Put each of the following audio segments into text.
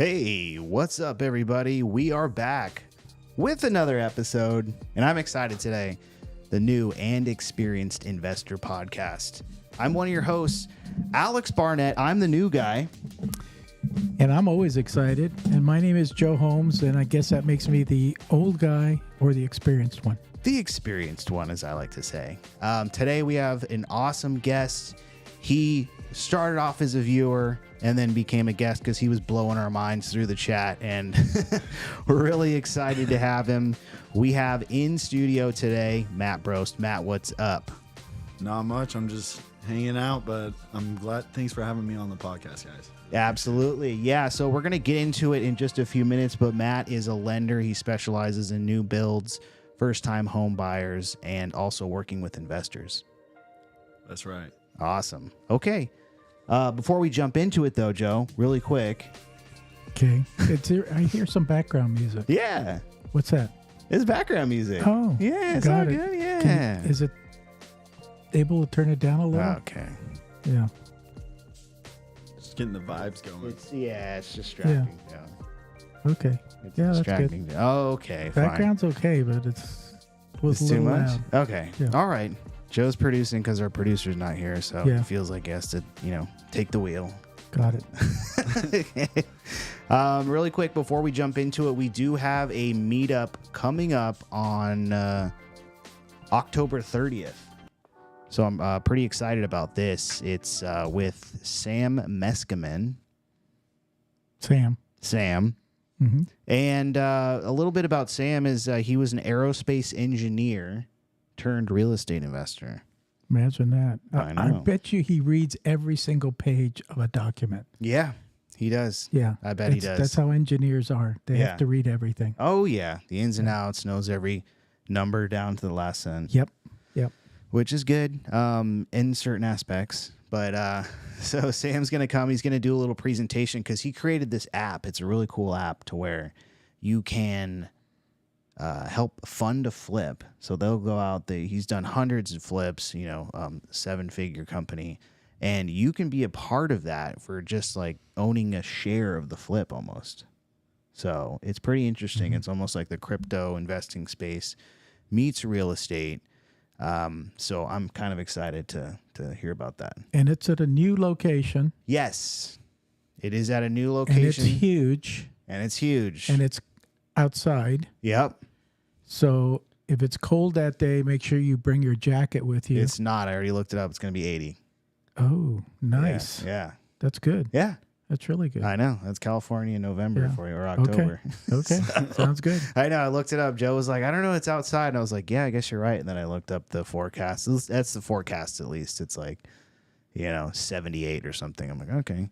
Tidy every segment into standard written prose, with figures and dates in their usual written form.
Hey, what's up, everybody? We are back with another episode, and I'm excited today. The new and experienced investor podcast. I'm one of your hosts, Alex Barnett. I'm the new guy. And I'm always excited. And my name is Joe Holmes, and I guess that makes me the old guy or the experienced one. The experienced one, as I like to say. Today we have an awesome guest. He started off as a viewer and then became a guest because he was blowing our minds through the chat, and we're really excited to have him. We have in studio today Matt Brost. Matt, what's up? Not much. I'm just hanging out, but I'm glad. Thanks for having me on the podcast, guys. Absolutely. Yeah, so we're going to get into it in just a few minutes, but Matt is a lender. He specializes in new builds, first-time home buyers, and also working with investors. That's right. Awesome. Okay. Before we jump into it, though, Joe, really quick. Okay. I hear some background music. Yeah. What's that? It's background music. Oh. Yeah, it's all got it. good. Yeah. Is it able to turn it down a little? Okay. Yeah. Just getting the vibes going. It's distracting. Yeah. Okay. It's Yeah, that's distracting. Okay, fine. Background's okay, but it's a It's too little much? loud. Okay. Yeah. All right. Joe's producing because our producer's not here, so Yeah. it feels like he has to, take the wheel. Got it. Really quick, before we jump into it, we do have a meetup coming up on October 30th. So I'm pretty excited about this. It's with Sam Meskimen. Sam. Mm-hmm. And a little bit about Sam is he was an aerospace engineer turned real estate investor. Imagine that. I know. I bet you he reads every single page of a document. Yeah, he does. Yeah. I bet he does. That's how engineers are. They have to read everything. Oh, yeah. The ins and outs, knows every number down to the last cent. Yep. Which is good in certain aspects. But so Sam's going to come. He's going to do a little presentation because he created this app. It's a really cool app to where you can help fund a flip. So they'll go out there. He's done hundreds of flips, 7-figure company. And you can be a part of that for just like owning a share of the flip almost. So it's pretty interesting. Mm-hmm. It's almost like the crypto investing space meets real estate. So I'm kind of excited to hear about that. And it's at a new location. Yes, it is at a new And location. it's huge. And it's outside. Yep. So if it's cold that day, make sure you bring your jacket with you. It's not. I already looked it up. It's going to be 80. Oh, nice. Yeah. That's good. Yeah. That's really good. I know. That's California in November for you, or Okay. October. Okay. Sounds good. I know. I looked it up. Joe was like, I don't know. It's outside. And I was like, yeah, I guess you're right. And then I looked up the forecast. That's the forecast, at least. It's like, 78 or something. I'm like, okay.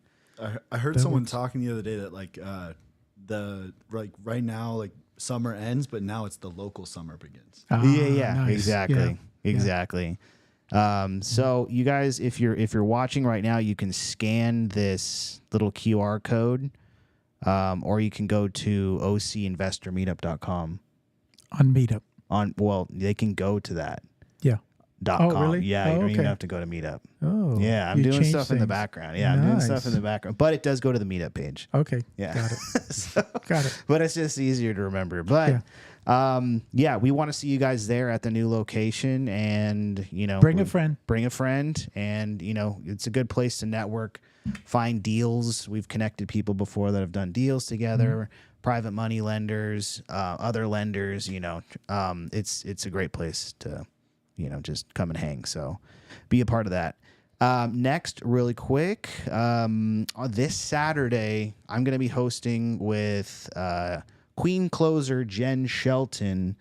I heard someone talking the other day that right now summer ends, but now it's the local summer begins. Yeah. Nice. Exactly. Yeah. Exactly. So you guys, if you're watching right now, you can scan this little QR code, or you can go to ocinvestormeetup.com. On Meetup. They can go to that. Yeah. .com. Oh, really? Yeah, you don't even okay. have to go to Meetup. Oh. Yeah, I'm you doing changed stuff in the things. background. Yeah, I'm doing Nice. stuff in the background. But it does go to the Meetup page. Okay. Yeah. Got it. Got it. But it's just easier to remember. But we want to see you guys there at the new location, and Bring a friend. Bring a friend, and it's a good place to network, find deals. We've connected people before that have done deals together, private money lenders, other lenders. It's a great place to just come and hang. So be a part of that. Next, really quick, this Saturday, I'm going to be hosting with Queen Closer Jen Shelton.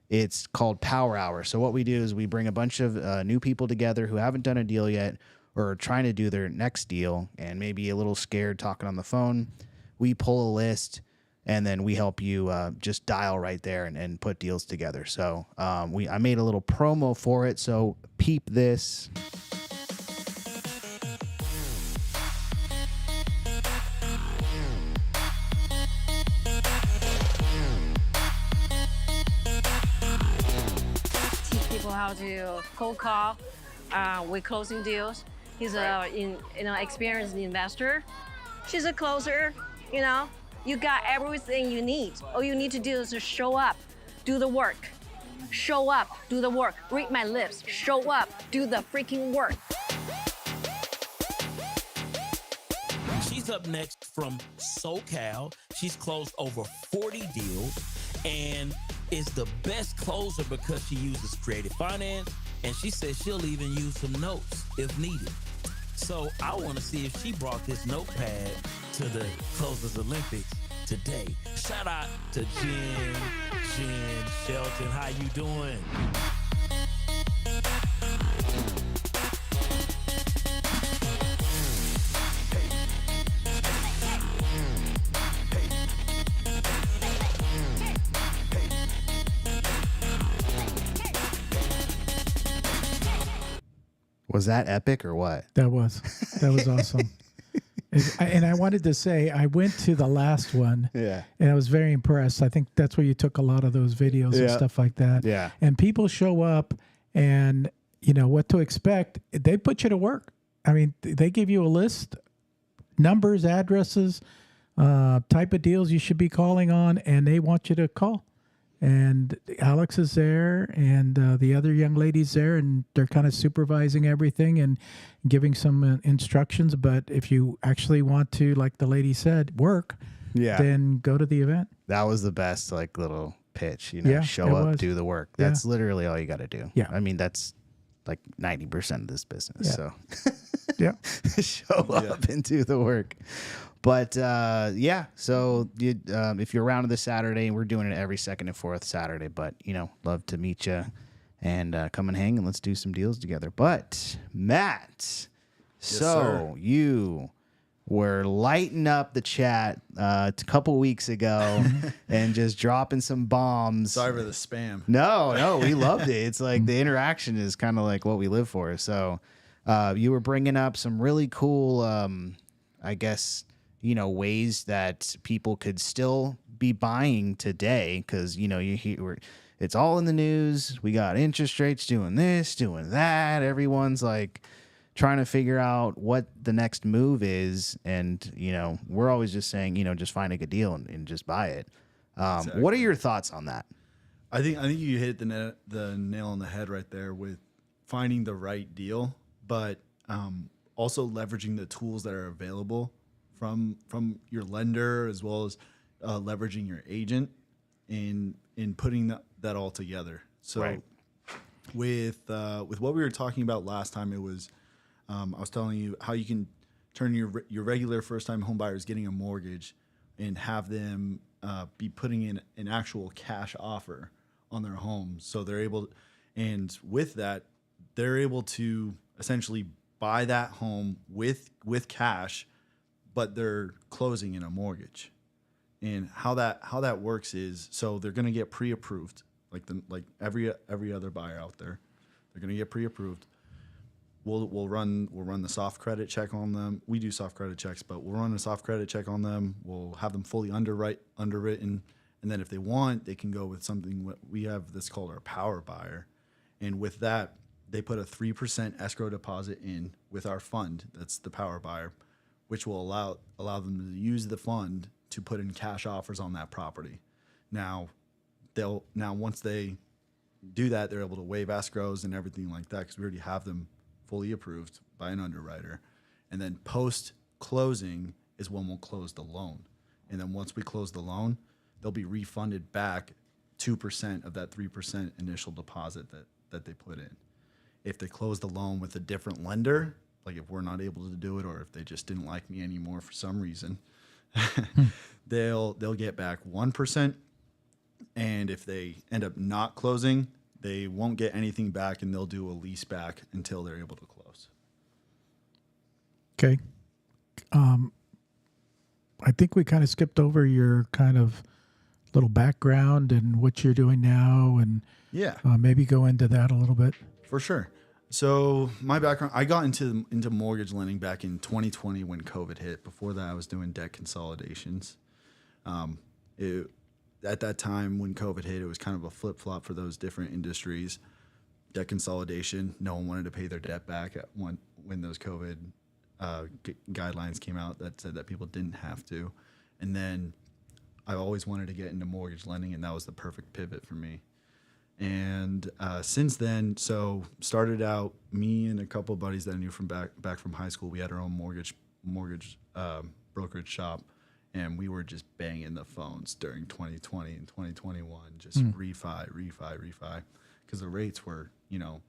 It's called Power Hour. So what we do is we bring a bunch of new people together who haven't done a deal yet or are trying to do their next deal and maybe a little scared talking on the phone. We pull a list, and then we help you just dial right there and put deals together. So I made a little promo for it, so peep this. Teach people how to cold call with closing deals. He's experienced investor. She's a closer, You got everything you need. All you need to do is just show up, do the work. Show up, do the work. Read my lips. Show up, do the freaking work. She's up next from SoCal. She's closed over 40 deals and is the best closer because she uses creative finance, and she says she'll even use some notes if needed. So I want to see if she brought this notepad to the Closers Olympics today. Shout out to Jen Shelton. How you doing? Was that epic or what? That was awesome. And I wanted to say, I went to the last one, Yeah. and I was very impressed. I think that's where you took a lot of those videos and Yeah. stuff like that. Yeah. And people show up, and you know what to expect. They put you to work. I mean, they give you a list, numbers, addresses, type of deals you should be calling on, and they want you to call. And Alex is there, and the other young lady's there, and they're kind of supervising everything and giving some instructions. But if you actually want to, like the lady said, work, Yeah. then go to the event. That was the best, like, little pitch, you know, Yeah, show it up, was. do the work. Yeah. That's literally all you got to do. Yeah. I mean, that's like 90% of this business. Yeah. So Yeah. show up and do the work. But yeah, so you, if you're around this Saturday, we're doing it every second and fourth Saturday. But you know, love to meet you and come and hang and let's do some deals together. But Matt, sir. you were lighting up the chat a couple weeks ago and just dropping some bombs. Sorry for the spam. No, we loved it. It's like the interaction is kind of like what we live for. So you were bringing up some really cool, I guess, you know, ways that people could still be buying today because, you know, you hear it's all in the news. We got interest rates doing this, doing that. Everyone's like trying to figure out what the next move is. And, you know, we're always just saying, you know, just find a good deal and just buy it. Exactly. What are your thoughts on that? I think you hit the nail on the head right there with finding the right deal, but also leveraging the tools that are available from your lender, as well as leveraging your agent in putting that all together. So Right. with what we were talking about last time, it was I was telling you how you can turn your regular first time home buyers getting a mortgage and have them be putting in an actual cash offer on their home, so they're able, and with that, they're able to essentially buy that home with cash, but they're closing in a mortgage. And how that works is, so they're going to get pre-approved, like every other buyer out there. They're going to get pre-approved. We'll run the soft credit check on them. We do soft credit checks, but we'll run a soft credit check on them. We'll have them fully underwritten, and then if they want, they can go with something we have that's called our power buyer. And with that, they put a 3% escrow deposit in with our fund. That's the power buyer, which will allow them to use the fund to put in cash offers on that property. Now once they do that, they're able to waive escrows and everything like that because we already have them fully approved by an underwriter. And then post closing is when we'll close the loan. And then once we close the loan, they'll be refunded back 2% of that 3% initial deposit that they put in. If they close the loan with a different lender, like if we're not able to do it, or if they just didn't like me anymore for some reason, they'll get back 1%. And if they end up not closing, they won't get anything back, and they'll do a lease back until they're able to close. Okay. I think we kind of skipped over your kind of little background and what you're doing now, and Yeah, maybe go into that a little bit. for sure. So my background, I got into mortgage lending back in 2020 when COVID hit. Before that, I was doing debt consolidations. At that time when COVID hit, it was kind of a flip-flop for those different industries. Debt consolidation, no one wanted to pay their debt back when those COVID guidelines came out that said that people didn't have to. And then I always wanted to get into mortgage lending, and that was the perfect pivot for me. And since then, so started out, me and a couple of buddies that I knew from back from high school. We had our own mortgage brokerage shop, and we were just banging the phones during 2020 and 2021, just refi, because the rates were, 2.25,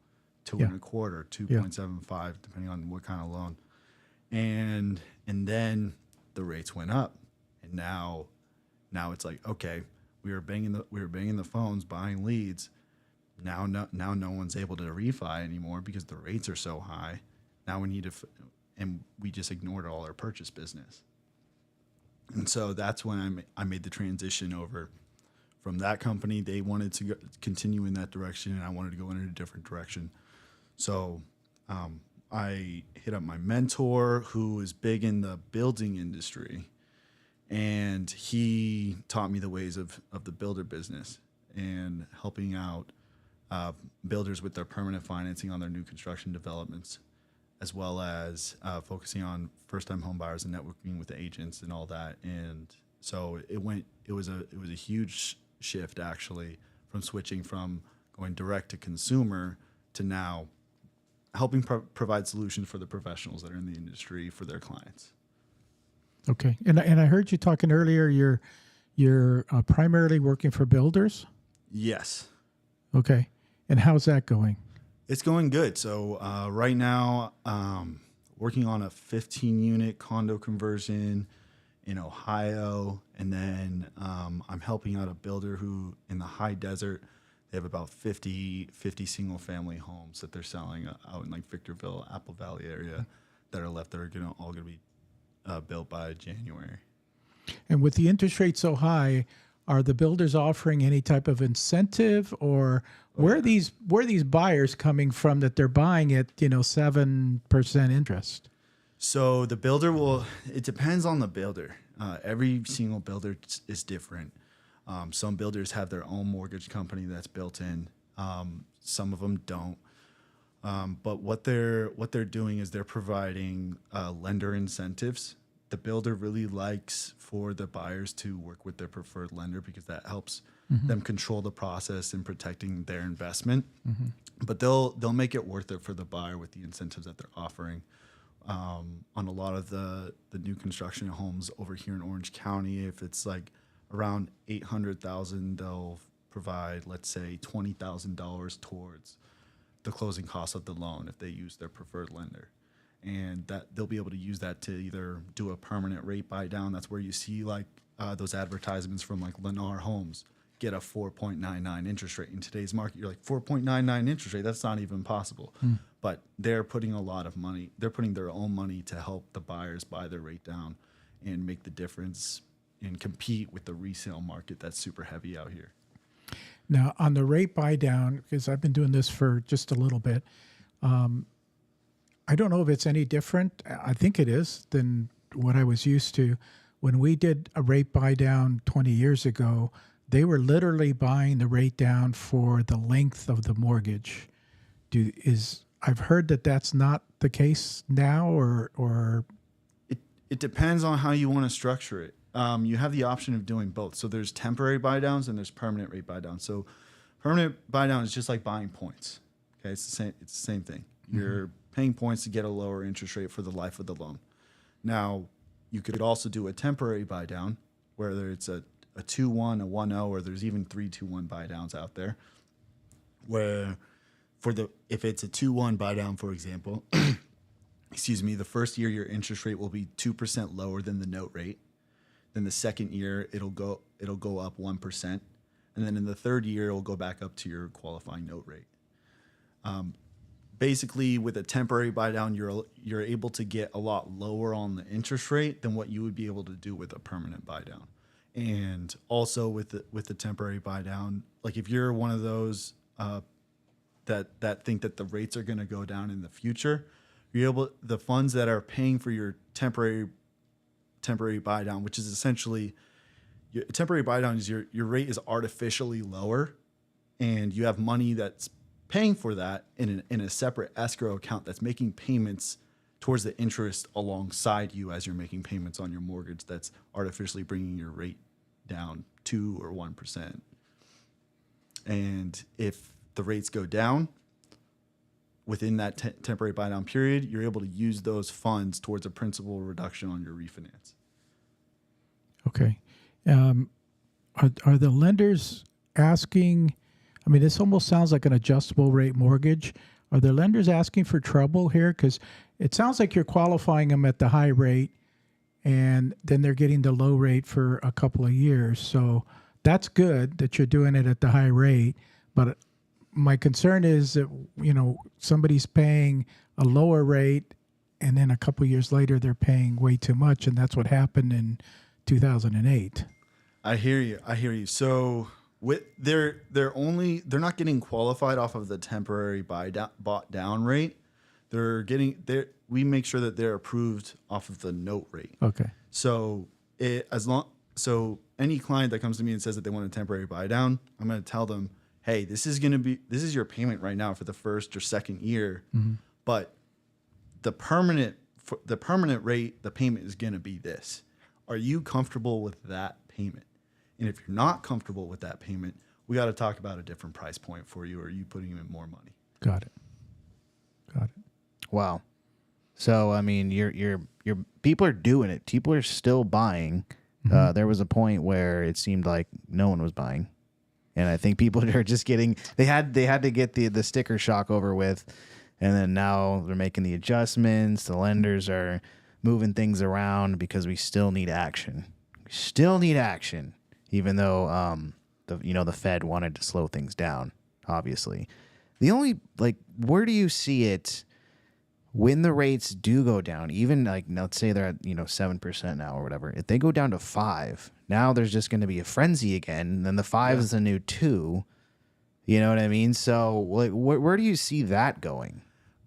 2.75, depending on what kind of loan. And then the rates went up, and now it's like, okay, we were banging the phones, buying leads. Now no one's able to refi anymore because the rates are so high. Now we need to, and we just ignored all our purchase business. And so that's when I made the transition over from that company. They wanted to continue in that direction, and I wanted to go in a different direction. So I hit up my mentor, who is big in the building industry, and he taught me the ways of the builder business and helping out builders with their permanent financing on their new construction developments, as well as focusing on first-time home buyers and networking with the agents and all that. And so it was a huge shift, actually, from switching from going direct to consumer to now helping provide solutions for the professionals that are in the industry for their clients. Okay. And I heard you talking earlier, you're primarily working for builders? Yes. Okay. And how's that going? It's going good. So right now, working on a 15-unit condo conversion in Ohio, and then I'm helping out a builder who, in the high desert, they have about 50 single-family homes that they're selling out in like Victorville, Apple Valley area that are left that are all going to be built by January. And with the interest rate so high, are the builders offering any type of incentive, or where are these buyers coming from that they're buying at 7% interest? So the builder it depends on the builder. Every single builder is different. Some builders have their own mortgage company that's built in. Some of them don't. But what they're doing is they're providing lender incentives. The builder really likes for the buyers to work with their preferred lender because that helps them control the process in protecting their investment. But they'll make it worth it for the buyer with the incentives that they're offering. On a lot of the new construction homes over here in Orange County, if it's like around $800,000, they'll provide, let's say, $20,000 towards the closing costs of the loan if they use their preferred lender. And that they'll be able to use that to either do a permanent rate buy down. That's where you see like those advertisements from like Lennar Homes, get a 4.99 interest rate. In today's market, you're like, 4.99 interest rate, that's not even possible. But they're putting a lot of money, they're putting their own money to help the buyers buy their rate down and make the difference and compete with the resale market that's super heavy out here. Now, on the rate buy down, because I've been doing this for just a little bit, I don't know if it's any different. I think it is than what I was used to. When we did a rate buy down 20 years ago, they were literally buying the rate down for the length of the mortgage. I've heard that that's not the case now, or it depends on how you want to structure it. You have the option of doing both. So there's temporary buy downs and there's permanent rate buy downs. So permanent buy down is just like buying points. Okay, it's the same thing. You're paying points to get a lower interest rate for the life of the loan. Now, you could also do a temporary buy down, whether it's a 2-1, a 1-0, or there's even 3-2-1 buy downs out there, where if it's a 2-1 buy down, for example, excuse me, the first year your interest rate will be 2% lower than the note rate. Then the second year it'll go up 1%, and then in the third year it'll go back up to your qualifying note rate. Basically, with a temporary buy down, you're able to get a lot lower on the interest rate than what you would be able to do with a permanent buy down. And also with the temporary buy down, like if you're one of those that think that the rates are going to go down in the future, the funds that are paying for your temporary buy down, which is essentially your temporary buy down, is your rate is artificially lower, and you have money that's paying for that in a separate escrow account that's making payments towards the interest alongside you as you're making payments on your mortgage. That's artificially bringing your rate down 2 or 1%. And if the rates go down within that temporary buy down period, you're able to use those funds towards a principal reduction on your refinance. Okay. Are the lenders asking? I mean, this almost sounds like an adjustable rate mortgage. Are the lenders asking for trouble here? Because it sounds like you're qualifying them at the high rate, and then they're getting the low rate for a couple of years. So that's good that you're doing it at the high rate. But my concern is that, you know, somebody's paying a lower rate, and then a couple of years later they're paying way too much, and that's what happened in 2008. I hear you. So they're not getting qualified off of the temporary bought down rate. We make sure that they're approved off of the note rate. Okay. So any client that comes to me and says that they want a temporary buy down, I'm going to tell them, hey, this is your payment right now for the first or second year, but the permanent rate, the payment is going to be this. Are you comfortable with that payment? And if you're not comfortable with that payment, we got to talk about a different price point for you, or are you putting in more money? Got it. Wow. So I mean, your people are doing it. People are still buying. There was a point where it seemed like no one was buying, and I think people are just getting. They had to get the sticker shock over with, and then now they're making the adjustments. The lenders are moving things around because we still need action. We still need action, even though the Fed wanted to slow things down. Obviously, the only where do you see it? When the rates do go down, even let's say they're at 7% now or whatever, if they go down to 5%, now there's just going to be a frenzy again. And then the 5 is the new 2. You know what I mean? So where do you see that going?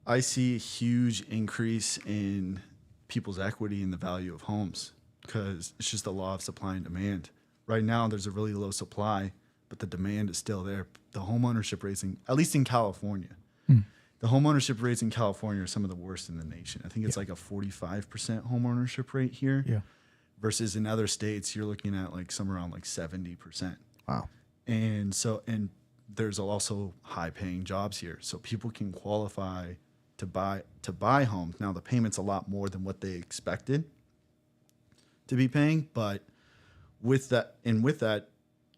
I see a huge increase in people's equity in the value of homes because it's just the law of supply and demand. Right now, there's a really low supply, but the demand is still there. The home ownership rates, at least in California, the home ownership rates in California are some of the worst in the nation. I think it's like a 45% home ownership rate here. Yeah. Versus in other states, you're looking at somewhere around 70%. Wow. And there's also high paying jobs here. So people can qualify to buy homes. Now the payment's a lot more than what they expected to be paying, but with that,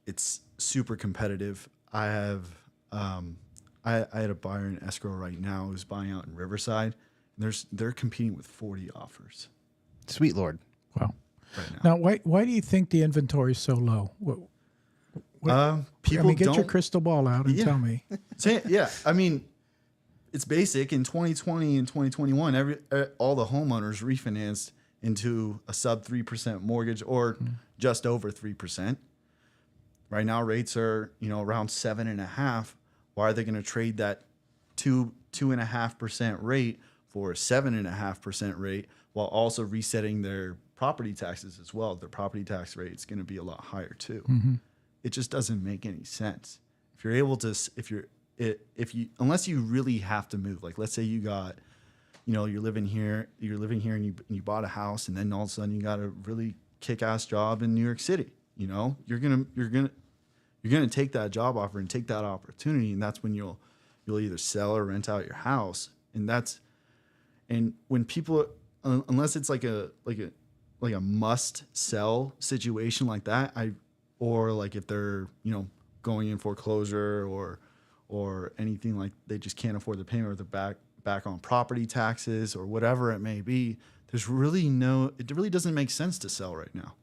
it's super competitive. I have I had a buyer in escrow right now who's buying out in Riverside. And they're competing with 40 offers. Sweet Lord. Wow. Right now. Now, why do you think the inventory is so low? People get your crystal ball out and tell me. I mean, it's basic. In 2020 and 2021, all the homeowners refinanced into a sub 3% mortgage or just over 3%. Right now, rates are around 7.5%. Why are they going to trade that 2.5% rate for a 7.5% rate while also resetting their property taxes as well? Their property tax rate is going to be a lot higher too. It just doesn't make any sense. If you're able to, unless you really have to move, let's say you got, you're living here and you bought a house, and then all of a sudden you got a really kick-ass job in New York City. You're gonna take that job offer and take that opportunity, and that's when you'll either sell or rent out your house. And when people, unless it's like a must sell situation like that, if they're going in foreclosure or anything, like they just can't afford the payment, or they're back on property taxes or whatever it may be, it really doesn't make sense to sell right now.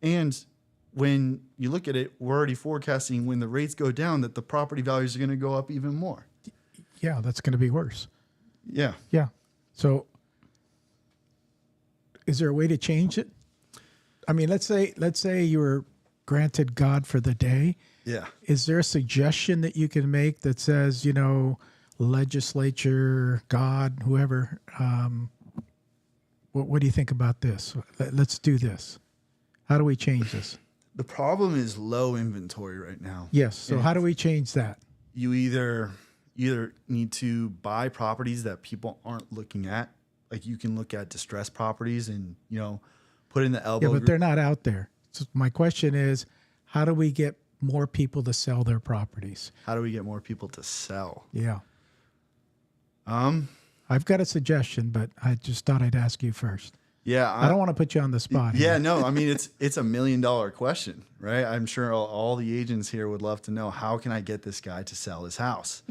And when you look at it, we're already forecasting when the rates go down that the property values are going to go up even more. Yeah, that's going to be worse. Yeah. Yeah. So is there a way to change it? I mean, let's say you were granted God for the day. Yeah. Is there a suggestion that you can make that says, legislature, God, whoever, what do you think about this? Let's do this. How do we change this? The problem is low inventory right now. Yes. So how do we change that? You either need to buy properties that people aren't looking at. Like you can look at distressed properties and, put in the elbow. Yeah, but they're not out there. So my question is, how do we get more people to sell their properties? How do we get more people to sell? Yeah. I've got a suggestion, but I just thought I'd ask you first. Yeah. I don't want to put you on the spot. Yeah, here. no, I mean, it's $1 million question, right? I'm sure all the agents here would love to know, how can I get this guy to sell his house?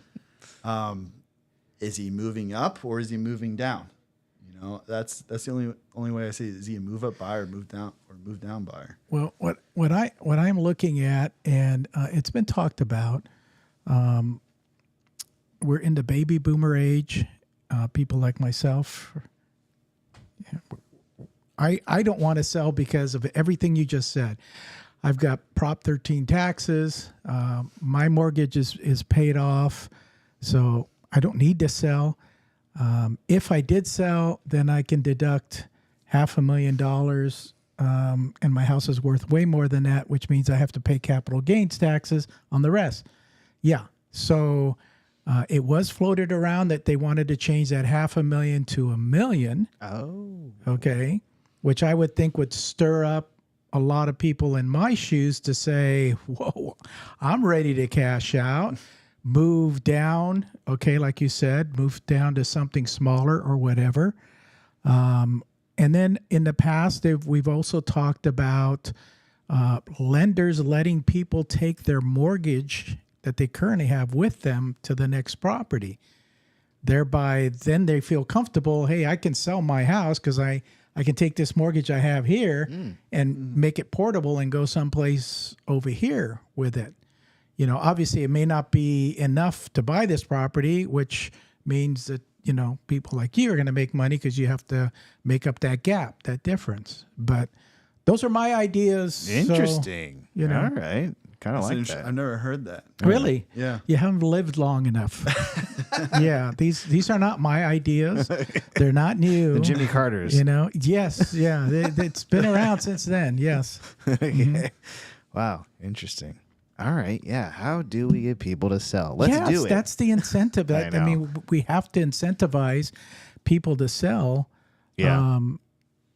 Is he moving up or is he moving down? You know, that's the only way I see it. Is he a move up buyer, move down buyer? Well, what I'm looking at, and it's been talked about, we're in the baby boomer age. People like myself, I don't want to sell because of everything you just said. I've got Prop 13 taxes. My mortgage is paid off, so I don't need to sell. If I did sell, then I can deduct $500,000, and my house is worth way more than that, which means I have to pay capital gains taxes on the rest. Yeah, so it was floated around that they wanted to change that $500,000 to $1 million. Oh. Okay, which I would think would stir up a lot of people in my shoes to say, whoa, I'm ready to cash out, move down. Okay, like you said, move down to something smaller or whatever. And then in the past, we've also talked about lenders letting people take their mortgage that they currently have with them to the next property. Thereby, then they feel comfortable, hey, I can sell my house because I can take this mortgage I have here and make it portable and go someplace over here with it. You know, obviously it may not be enough to buy this property, which means that, you know, people like you are going to make money because you have to make up that gap, that difference. But those are my ideas. Interesting. So, you know. All right. Kind of like that. I've never heard that. Really? Yeah. You haven't lived long enough. Yeah. These are not my ideas. They're not new. The Jimmy Carters. You know? Yes. Yeah. It's been around since then. Yes. Wow. Interesting. All right. Yeah. How do we get people to sell? Let's do it. That's the incentive. I know. mean, we have to incentivize people to sell. Yeah.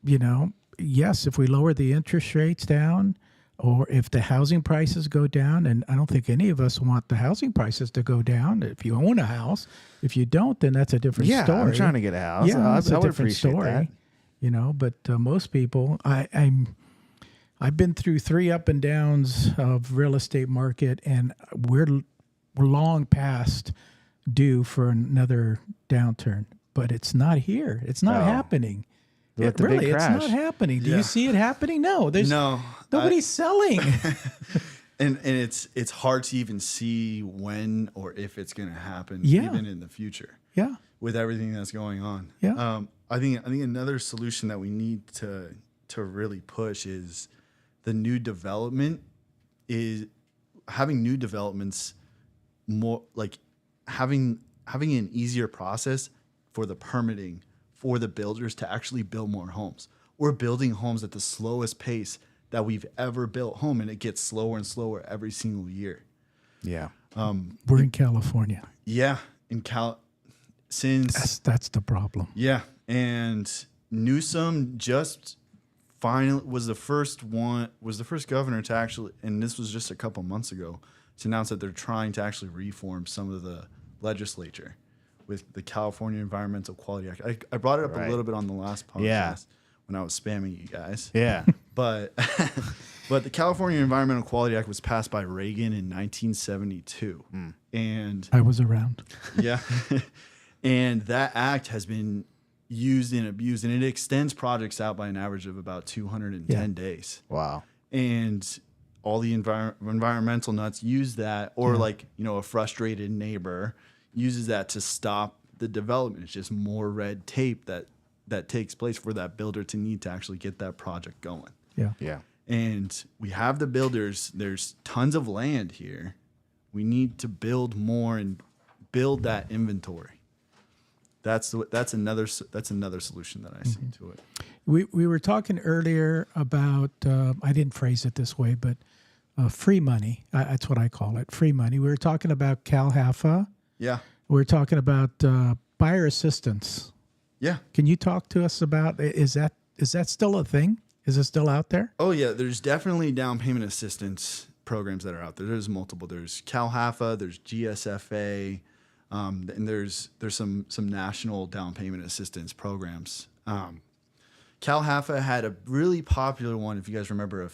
You know, yes, if we lower the interest rates down, or if the housing prices go down, and I don't think any of us want the housing prices to go down. If you own a house, if you don't, then that's a different story. Yeah, I'm trying to get a house. Yeah, that's I a would different appreciate story. that. You know, but most people, I've been through 3 up and downs of real estate market, and we're long past due for another downturn. But it's not here. It's not happening. With the big Really, it's crash. not happening. Do you see it happening? No, nobody's selling. And it's hard to even see when or if it's going to happen, Yeah. even in the future. Yeah. With everything that's going on. Yeah. I think another solution that we need to really push is the new development is having new developments more like having an easier process for the permitting for the builders to actually build more homes. We're building homes at the slowest pace that we've ever built home, and it gets slower and slower every single year. Yeah. We're in California. Yeah, since That's the problem. yeah, and Newsom just finally was the first governor to actually, and this was just a couple months ago, to announce that they're trying to actually reform some of the legislature with the California Environmental Quality Act. I brought it up a little bit on the last podcast when I was spamming you guys. Yeah. But the California Environmental Quality Act was passed by Reagan in 1972. And I was around. yeah. And that act has been used and abused, and it extends projects out by an average of about 210 days. Wow. And all the environmental nuts use that, or like, you know, a frustrated neighbor uses that to stop the development. It's just more red tape that takes place for that builder to need to actually get that project going. Yeah. Yeah. And we have the builders. There's tons of land here. We need to build more and build that inventory. That's another solution that I see to it. We were talking earlier about, I didn't phrase it this way, but free money. That's what I call it, free money. We were talking about CalHFA. Yeah. We were talking about buyer assistance. Yeah. Can you talk to us about, is that still a thing? Is it still out there? Oh yeah, there's definitely down payment assistance programs that are out there. There's multiple. There's CalHFA, there's GSFA, and there's some national down payment assistance programs. CalHFA had a really popular one. If you guys remember,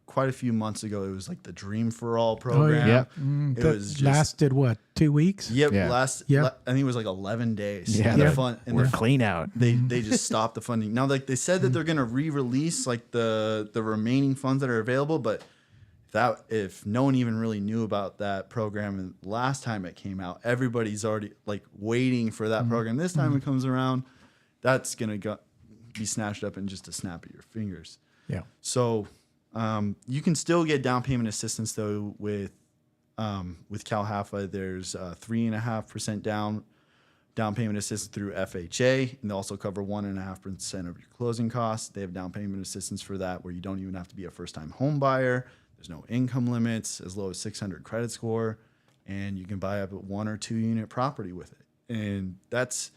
quite a few months ago, it was like the Dream for All program. Yep. It was just, lasted what, 2 weeks? Yep. Yeah. I think it was like 11 days. Yeah, And they're- the fund, and We're the clean out. they just stopped the funding. Now, like they said that they're going to re-release like the remaining funds that are available, but if no one even really knew about that program and last time it came out, everybody's already like waiting for that program. This time it comes around, that's going to be snatched up in just a snap of your fingers. Yeah. So you can still get down payment assistance though with CalHFA. There's 3.5% down payment assistance through FHA, and they also cover 1.5% of your closing costs. They have down payment assistance for that where you don't even have to be a first-time home buyer. There's no income limits, as low as 600 credit score, and you can buy up a 1 or 2 unit property with it. And that's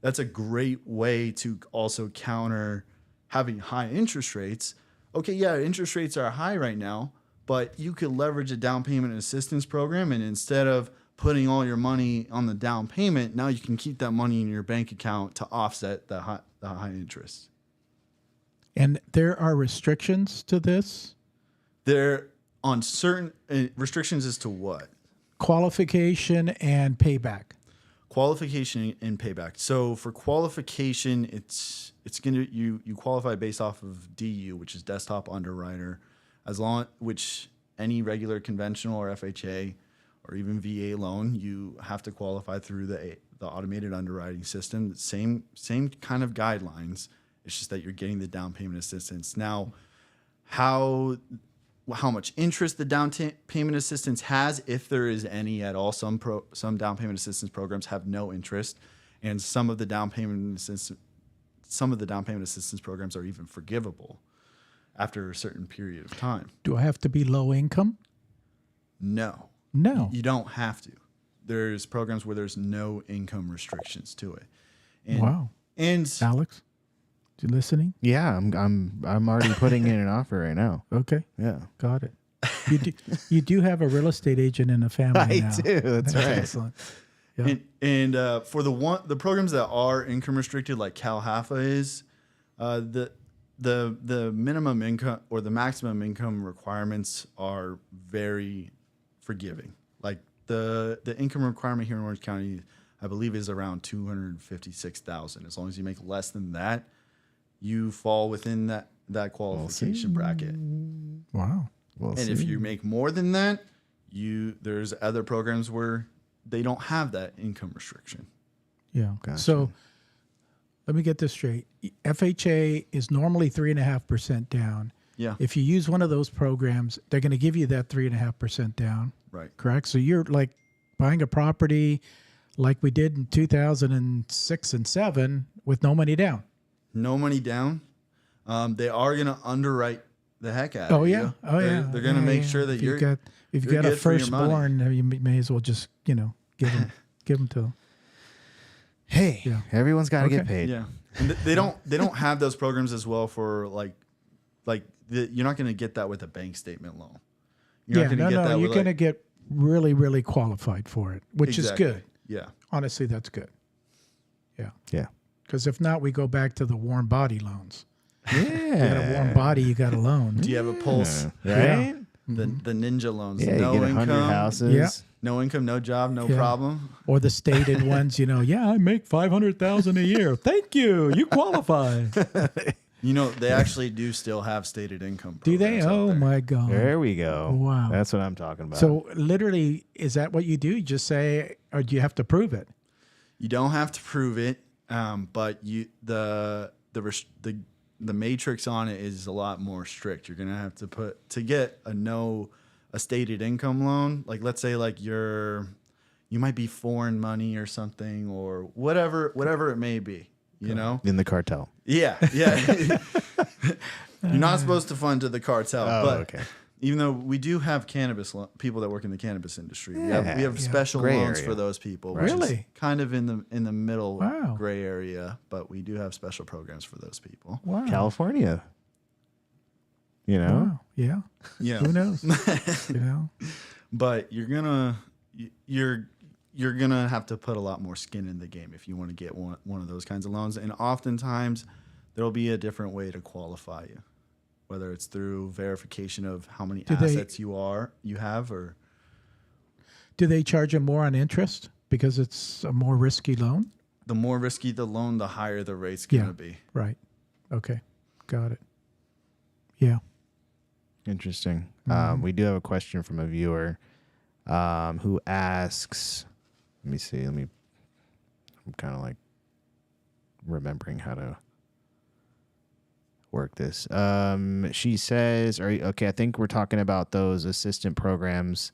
a great way to also counter having high interest rates. Okay, yeah, interest rates are high right now, but you could leverage a down payment assistance program, and instead of putting all your money on the down payment, now you can keep that money in your bank account to offset the high interest. And there are restrictions to this? There on certain restrictions as to what? Qualification and payback. Qualification and payback. So for qualification, it's gonna you qualify based off of DU, which is desktop underwriter, which any regular conventional or FHA or even VA loan, you have to qualify through the automated underwriting system. Same kind of guidelines. It's just that you're getting the down payment assistance. Now, how much interest the down payment assistance has, if there is any at all. Some down payment assistance programs have no interest, and some of the down payment assistance programs are even forgivable after a certain period of time. Do I have to be low income? No. No. You don't have to. There's programs where there's no income restrictions to it. And, Wow. And Alex, you listening? Yeah, I'm already putting in an offer right now. Okay. Yeah. Got it. You do have a real estate agent in the family I now. do. That's right. Excellent. Yeah. for the programs that are income restricted, like CalHFA is, the minimum income or the maximum income requirements are very forgiving. Like the income requirement here in Orange County, I believe, is around $256,000. As long as you make less than that, you fall within that qualification bracket. Wow. And if you make more than that, there's other programs where they don't have that income restriction. Yeah. Gotcha. So let me get this straight. FHA is normally 3.5% down. Yeah. If you use one of those programs, they're going to give you that 3.5% down. Right. Correct. So you're like buying a property like we did in 2006 and 7 with no money down. No money down. They are going to underwrite the heck out Oh of yeah. you. Oh yeah. They're going to make sure that if you're if you've you're got a good for your money. firstborn, you may as well just give them to them. Hey, Yeah. everyone's got to get Okay. paid. Yeah. And they don't have those programs as well for you're not going to get that with a bank statement loan. You're not going to get that you're with going to get really, really qualified for it, which Exactly. is good. Yeah. Honestly, that's good. Yeah. Yeah. Because if not, we go back to the warm body loans. Yeah. You got a warm body, you got a loan. Do you have a pulse? Right? The ninja loans. Yeah, no you get 100 income. houses. Yeah. No income, no job, no Yeah. problem. Or the stated ones, yeah, I make $500,000 a year. Thank you. You qualify. They actually do still have stated income. Do they? programs out Oh there. my God. There we go. Wow. That's what I'm talking about. So literally, is that what you do? You just say, or do you have to prove it? You don't have to prove it, but the matrix on it is a lot more strict. You're gonna have to get a stated income loan. Like let's say you might be foreign money or something or whatever it may be. You know, in the cartel. yeah. You're not supposed to fund to the cartel, Oh, but okay. Even though we do have people that work in the cannabis industry, we Yeah, have special Gray loans area. for those people, which is Really? kind of in the middle Wow. gray area. But we do have special programs for those people. Wow. California. You know? Wow. Yeah. Yeah, Who knows? You know. but you're gonna have to put a lot more skin in the game if you want to get one of those kinds of loans. And oftentimes there'll be a different way to qualify you, whether it's through verification of how many assets you have, or Do they charge you more on interest because it's a more risky loan? the more risky the loan, the higher the rate's gonna be. Right. Okay. Got it. Yeah. Interesting. Mm-hmm. We do have a question from a viewer who asks, let me see. I'm kind of like remembering how to work this. She says, okay, I think we're talking about those assistant programs.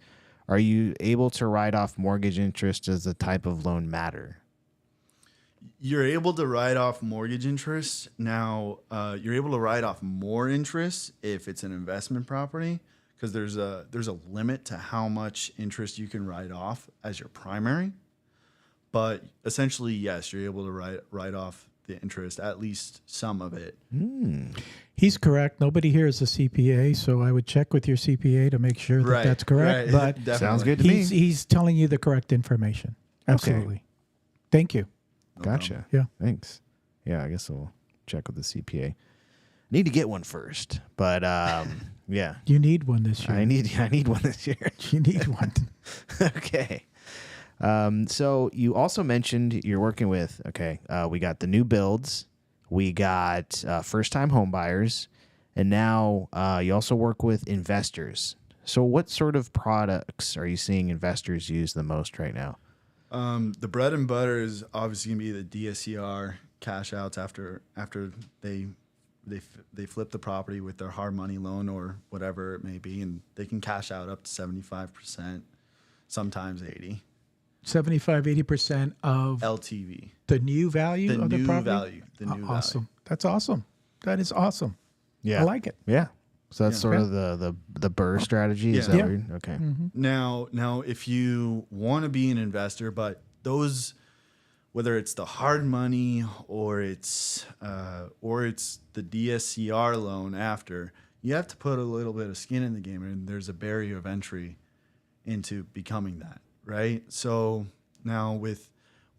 Are you able to write off mortgage interest? Does the type of loan matter? You're able to write off mortgage interest. Now, you're able to write off more interest if it's an investment property, because there's a limit to how much interest you can write off as your primary. But essentially, yes, you're able to write off the interest, at least some of it. He's correct. Nobody here is a CPA, so I would check with your CPA to make sure that that's correct. But Definitely. Sounds good to me. he's telling you the correct information. Absolutely. Thank you. Gotcha. Yeah. Thanks. Yeah, I guess we'll check with the CPA. Need to get one first, but yeah, You need one this year. I need one this year. You need one. Okay. So you also mentioned you're working with, we got the new builds, we got first-time home buyers, and now you also work with investors. So what sort of products are you seeing investors use the most right now? The bread and butter is obviously gonna be the DSCR cash outs after they flip the property with their hard money loan or whatever it may be, and they can cash out up to 75%, sometimes 80%. 75-80% of LTV. the new value The of the new property? value. The new Awesome. That's awesome. That is awesome. Yeah. I like it. Yeah. So that's Yeah. sort of the Burr strategy. Is Yeah. that weird? Okay. Now, if you want to be an investor, but those, whether it's the hard money or it's the DSCR loan after, you have to put a little bit of skin in the game, and there's a barrier of entry into becoming that, right? So now with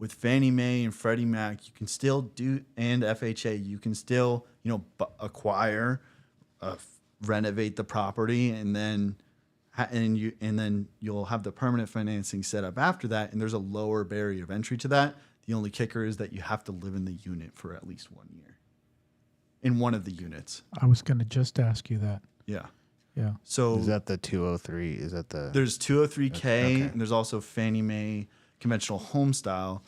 Fannie Mae and Freddie Mac, you can still do, and FHA, you can still acquire, renovate the property, and then you'll have the permanent financing set up after that, and there's a lower barrier of entry to that. The only kicker is that you have to live in the unit for at least 1 year in one of the units. I was going to just ask you that. Yeah. Yeah. So Is that the 203? Is that the? there's 203K, Okay. and there's also Fannie Mae conventional home style,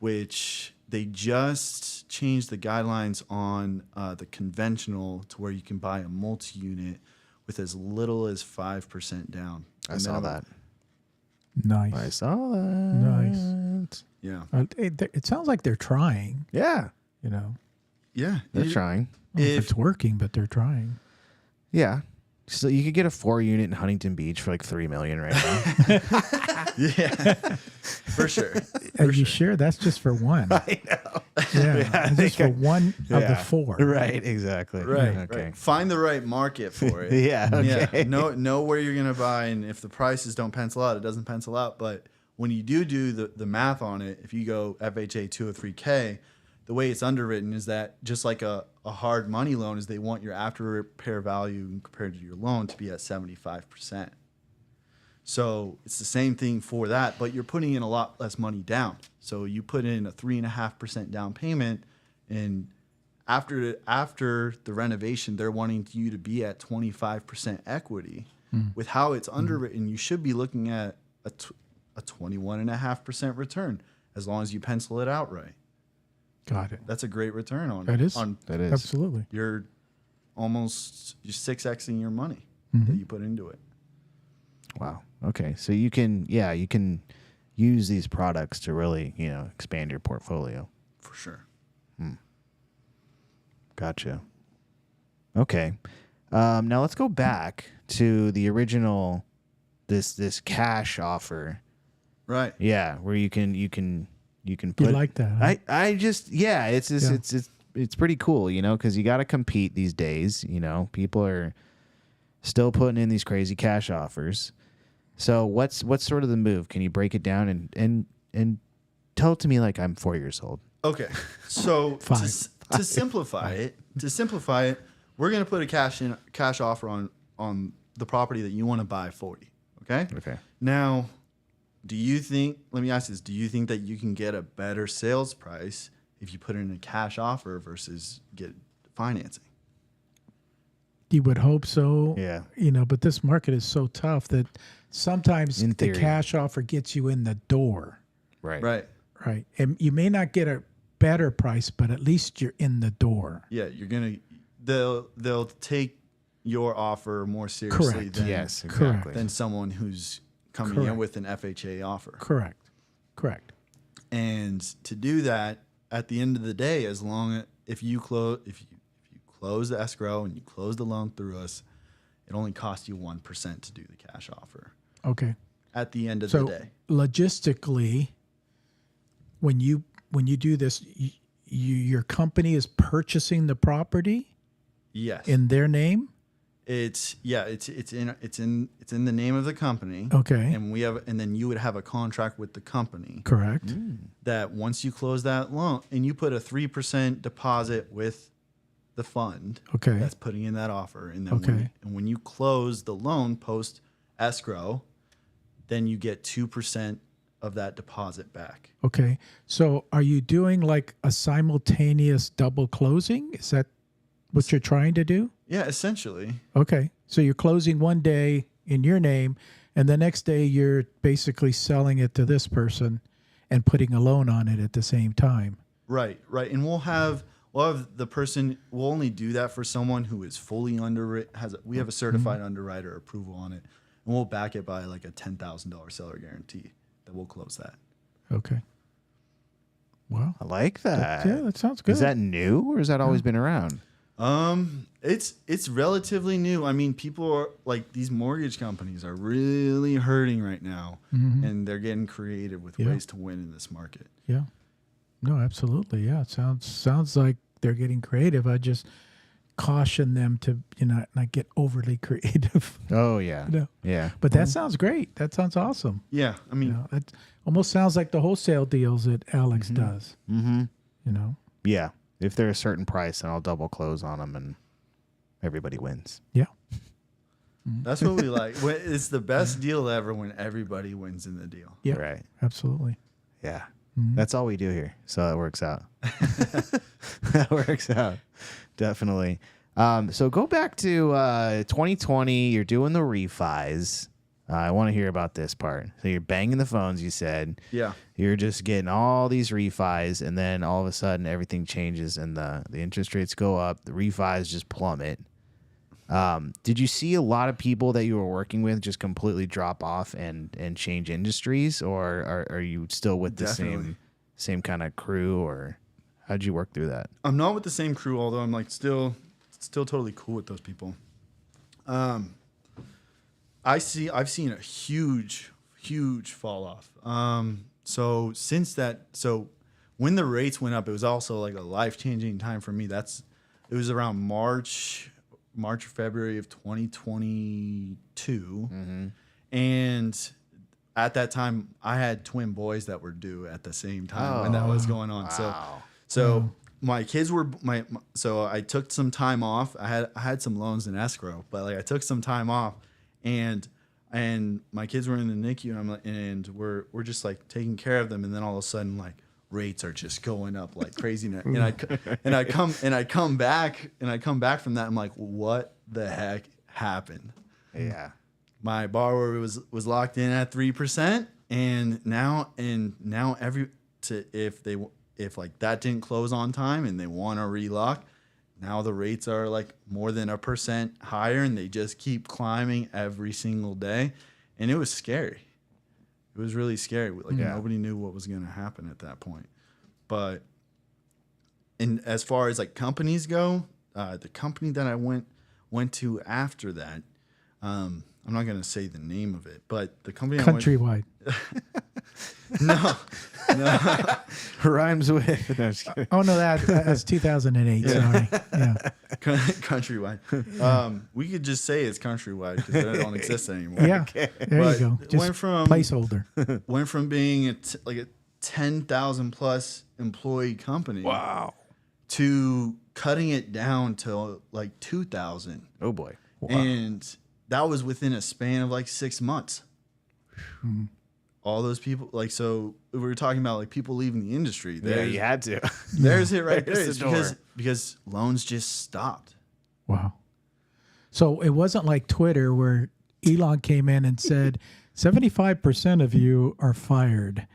which they just changed the guidelines on the conventional to where you can buy a multi-unit with as little as 5% down. I saw that. Nice. I saw that. Nice. Yeah. It sounds like they're trying, Yeah, Yeah. they're trying. I don't know if it's working, but they're trying. Yeah. So you could get a 4-unit in Huntington Beach for like $3 million right now. Yeah. For sure. Are you sure that's just for one? I know. Yeah, it's just for one of the four. Right. Exactly. Right. Okay. Right. Find the right market for it. Yeah. Okay. Yeah. Know where you're gonna buy, and if the prices don't pencil out, it doesn't pencil out. But when you do the math on it, if you go FHA 203K, the way it's underwritten is that just like a hard money loan is they want your after repair value compared to your loan to be at 75%. So it's the same thing for that, but you're putting in a lot less money down. So you put in a 3.5% down payment, and after the renovation, they're wanting you to be at 25% equity. With how it's underwritten, you should be looking at a 21.5% return as long as you pencil it out right. Got it. That's a great return on That is. That is. Absolutely. you're 6xing your money that you put into it. Wow. Okay. So you can use these products to really, expand your portfolio. For sure. Gotcha. Okay. Now let's go back to the original, this cash offer. Right. Yeah, where you can put. You like that? Huh? I just it's just it's pretty cool, because you got to compete these days. People are still putting in these crazy cash offers. So what's sort of the move? Can you break it down and tell it to me like I'm 4 years old? Okay. So to simplify it, we're gonna put a cash offer on the property that you want to buy for you. Okay. Okay. Now, let me ask this, do you think that you can get a better sales price if you put in a cash offer versus get financing? You would hope so. Yeah. But this market is so tough that sometimes In the theory. cash offer gets you in the door. Right. Right. Right. And you may not get a better price, but at least you're in the door. Yeah, they'll take your offer more seriously Correct. than Yes. Correct. Exactly. than someone who's coming Correct. in with an FHA offer. Correct. And to do that, at the end of the day, if you close the escrow and you close the loan through us, it only costs you 1% to do the cash offer. Okay. At the end of So the day, logistically, when you do this, your company is purchasing the property yes, in their name. it's in the name of the company. Okay. And then you would have a contract with the company Correct. that once you close that loan and you put a 3% deposit with the fund Okay. that's putting in that offer, and then Okay. when you close the loan post escrow, then you get 2% of that deposit back. Okay. So are you doing like a simultaneous double closing? Is that what you're trying to do? Yeah, essentially. Okay. So you're closing one day in your name, and the next day you're basically selling it to this person and putting a loan on it at the same time. Right. And we'll have the person. We'll only do that for someone who is fully we have a certified underwriter approval on it, and we'll back it by like a $10,000 seller guarantee that we'll close that. Okay. Wow. I like that. Yeah, that sounds good. Is that new or has that always been around? It's relatively new. I mean, people are like, these mortgage companies are really hurting right now, and they're getting creative with ways to win in this market. Yeah. No, absolutely. Yeah. It sounds like they're getting creative. I just caution them to, not get overly creative. Oh yeah. No. Yeah. But that sounds great. That sounds awesome. Yeah, I mean, That almost sounds like the wholesale deals that Alex does. Mm-hmm. Yeah. If they're a certain price, then I'll double close on them and everybody wins. Yeah. that's what we like. It's the best deal ever when everybody wins in the deal. Yeah. Right. Absolutely. Yeah. That's all we do here. So that works out. That works out. Definitely. So go back to 2020. You're doing the refis. I want to hear about this part. So you're banging the phones, you said. Yeah. You're just getting all these refis, and then all of a sudden everything changes and the interest rates go up. The refis just plummet. Did you see a lot of people that you were working with just completely drop off and change industries, or are you still with the Definitely. same kind of crew, or how'd you work through that? I'm not with the same crew, although I'm like still totally cool with those people. I've seen a huge fall off. So when the rates went up, it was also like a life-changing time for me. It was around March or February of 2022. And at that time I had twin boys that were due at the same time when that was going on. Wow. So my kids were so I took some time off. I had some loans in escrow, but like I took some time off, and my kids were in the NICU, and we're just like taking care of them, and then all of a sudden like rates are just going up like crazy, and I come back from that. I'm like, what the heck happened? Yeah. My borrower was locked in at 3%, and now if like that didn't close on time and they want to relock, now the rates are like more than 1% higher, and they just keep climbing every single day, and it was scary. It was really scary. Like nobody knew what was going to happen at that point. But as far as like companies go, the company that I went went to after that, I'm not going to say the name of it, but the company I went Countrywide. no, Rhymes with. No, just kidding. Oh no, that's 2008. Sorry. Yeah. Countrywide. We could just say it's Countrywide because they don't exist anymore. Yeah. There But you go. it Just went from placeholder. went from being like a 10,000 plus employee company, to cutting it down to like 2,000, Oh boy. and that was within a span of like 6 months. All those people, like, so we were talking about like people leaving the industry. Yeah, There's, you had to. there's it right there. There's It's the door. because loans just stopped. Wow. So it wasn't like Twitter where Elon came in and said 75% of you are fired.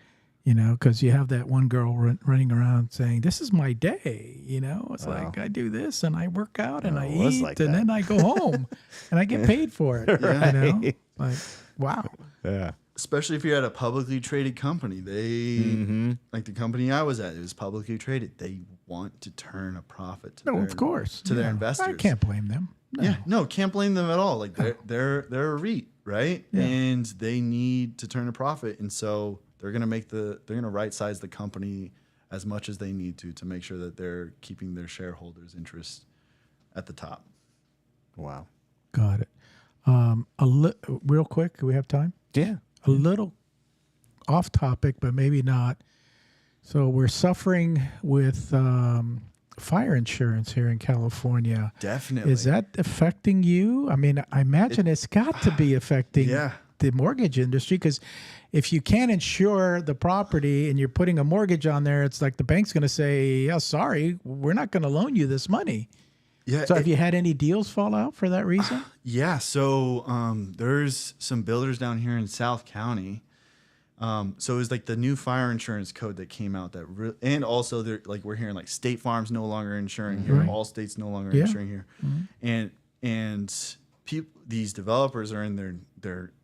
You know, because you have that one girl running around saying, "This is my day." You know, it's like I do this and I work out and I it was eat like and that. then I go home and I get paid for it. You know, like wow. Yeah. Especially if you're at a publicly traded company. They, like the company I was at, it was publicly traded. They want to turn a profit to No, their, of course to their Yeah. investors. I can't blame them. No. Yeah, no, can't blame them at all. Like they're a REIT, right? Yeah. And they need to turn a profit, and so they're gonna right size the company as much as they need to make sure that they're keeping their shareholders' interest at the top. Wow. Got it. Real quick, do we have time? Yeah. A little off topic, but maybe not. So we're suffering with fire insurance here in California. Definitely. Is that affecting you? I mean, I imagine it's got to be affecting Yeah. the mortgage industry, because if you can't insure the property and you're putting a mortgage on there, it's like the bank's going to say, "Yeah, sorry, we're not going to loan you this money." Yeah. So have you had any deals fall out for that reason? Yeah. So there's some builders down here in South County. So it was like the new fire insurance code that came out and also they're like, we're hearing like State Farm's no longer insuring here, Right. all states no longer Yeah. insuring here, and these developers are in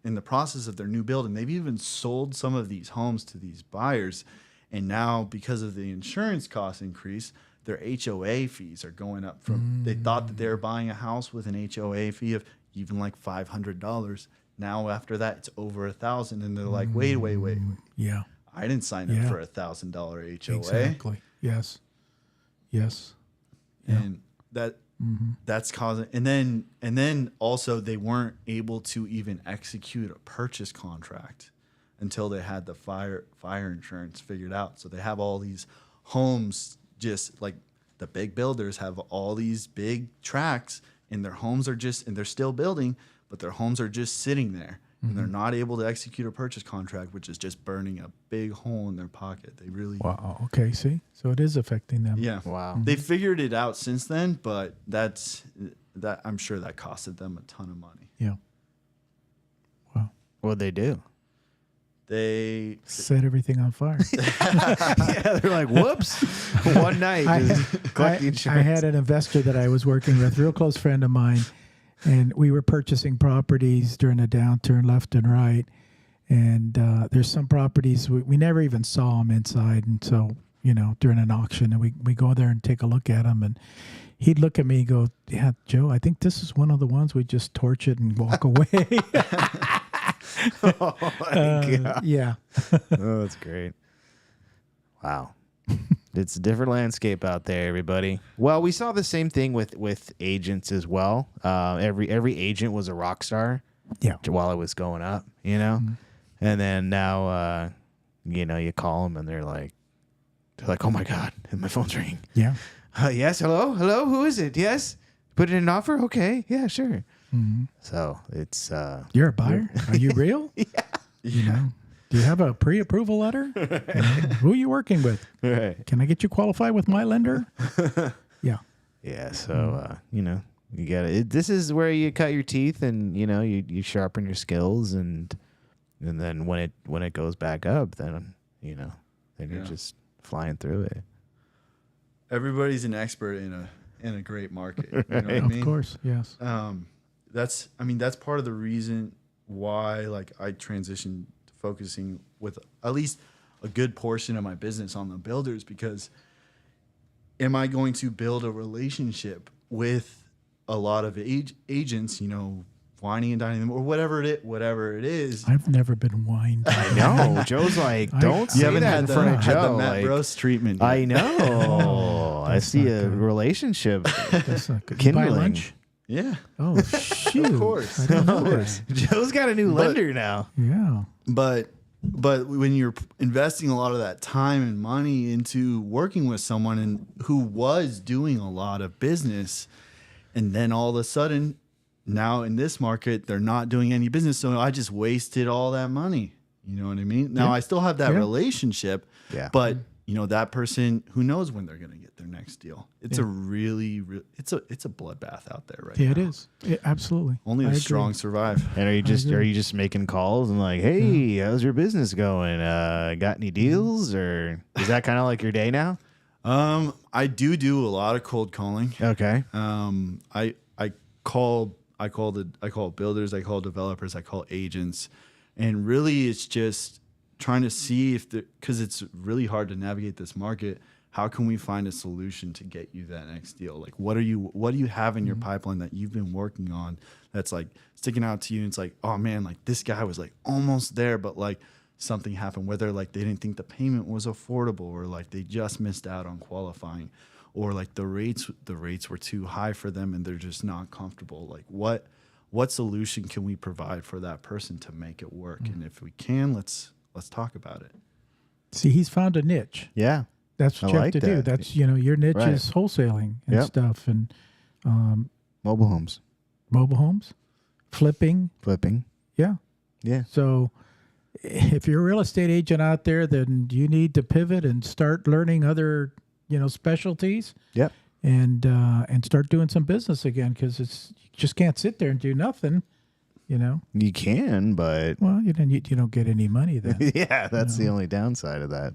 in the process of their new building. They've even sold some of these homes to these buyers, and now because of the insurance cost increase, their HOA fees are going up from. They thought that they were buying a house with an HOA fee of even like $500. Now after that, it's over $1,000, and they're like, wait. Yeah, I didn't sign up Yeah. for $1,000 HOA. exactly. Yes. And that's causing, and then also they weren't able to even execute a purchase contract until they had the fire insurance figured out. So they have all these homes, just like the big builders have all these big tracts, and their homes are just, and they're still building, but their homes are just sitting there, and they're not able to execute a purchase contract, which is just burning a big hole in their pocket. They really, Wow. Okay. See, so it is affecting them. yeah. Wow. They figured it out since then, but I'm sure that costed them a ton of money. Yeah. Wow. What'd they do? They Set everything on fire. Yeah, they're like, whoops. One night, just collect the I insurance. had an investor that I was working with, real close friend of mine, and we were purchasing properties during a downturn left and right. And there's some properties we never even saw them inside. And so, you know, during an auction, and we go there and take a look at them. And he'd look at me and go, "Yeah, Joe, I think this is one of the ones we just torch it and walk away." Oh my God. Yeah. Oh, that's great. Wow. It's a different landscape out there, everybody. Well, we saw the same thing with agents as well. Every agent was a rock star. Yeah. While it was going up, you know, and then now, you know, you call them and they're like, "Oh my God, and my phone's ringing." Yeah. Yes, hello, who is it? Yes, put in an offer. Okay, yeah, sure. So it's You're a buyer? Are you real? Yeah. You know, do you have a pre-approval letter? You know, who are you working with? right. Can I get you qualified with my lender? Yeah. Yeah, so you know, you got it. This is where you cut your teeth, and you know, you sharpen your skills, and then when it goes back up, then you know, then you're just flying through it. everybody's an expert in a great market. You know what I Of mean? course. Yes. That's part of the reason why like I transitioned to focusing with at least a good portion of my business on the builders, because am I going to build a relationship with a lot of agents, whining and dining them or whatever it is. I've never been whined. I know. Joe's like, don't say that in front of Joe. The Matt Like, Brost treatment. Yet. I know. I see a relationship That's not good. You buy kindling. lunch? Yeah. Oh, shoot. Of course. I didn't know that. Joe's got a new lender now. Yeah. But when you're investing a lot of that time and money into working with someone and who was doing a lot of business, and then all of a sudden, now in this market, they're not doing any business. So I just wasted all that money. You know what I mean? Now I still have that relationship, but that person, who knows when they're going to get their next deal. It's a really, it's a bloodbath out there right now. Yeah, it is. Absolutely. Only the strong survive. And are you just making calls and like, hey, how's your business going? Got any deals? Or is that kind of like your day now? I do a lot of cold calling. Okay. I call builders, I call developers, I call agents, and really it's just trying to see because it's really hard to navigate this market. How can we find a solution to get you that next deal? Like, what do you have in your pipeline that you've been working on that's like sticking out to you? And it's like, oh man, like this guy was like almost there, but like something happened, whether like they didn't think the payment was affordable, or like they just missed out on qualifying, or like the rates were too high for them and they're just not comfortable. Like what solution can we provide for that person to make it work? And if we can, let's talk about it. See, he's found a niche. Yeah. That's what you have to do. That's, your niche is wholesaling and stuff, and Mobile homes. mobile homes, flipping. Yeah. Yeah. So if you're a real estate agent out there, then you need to pivot and start learning other, specialties. Yep. And start doing some business again, because you just can't sit there and do nothing. You can, but Well, you don't get any money then. yeah, that's the only downside of that.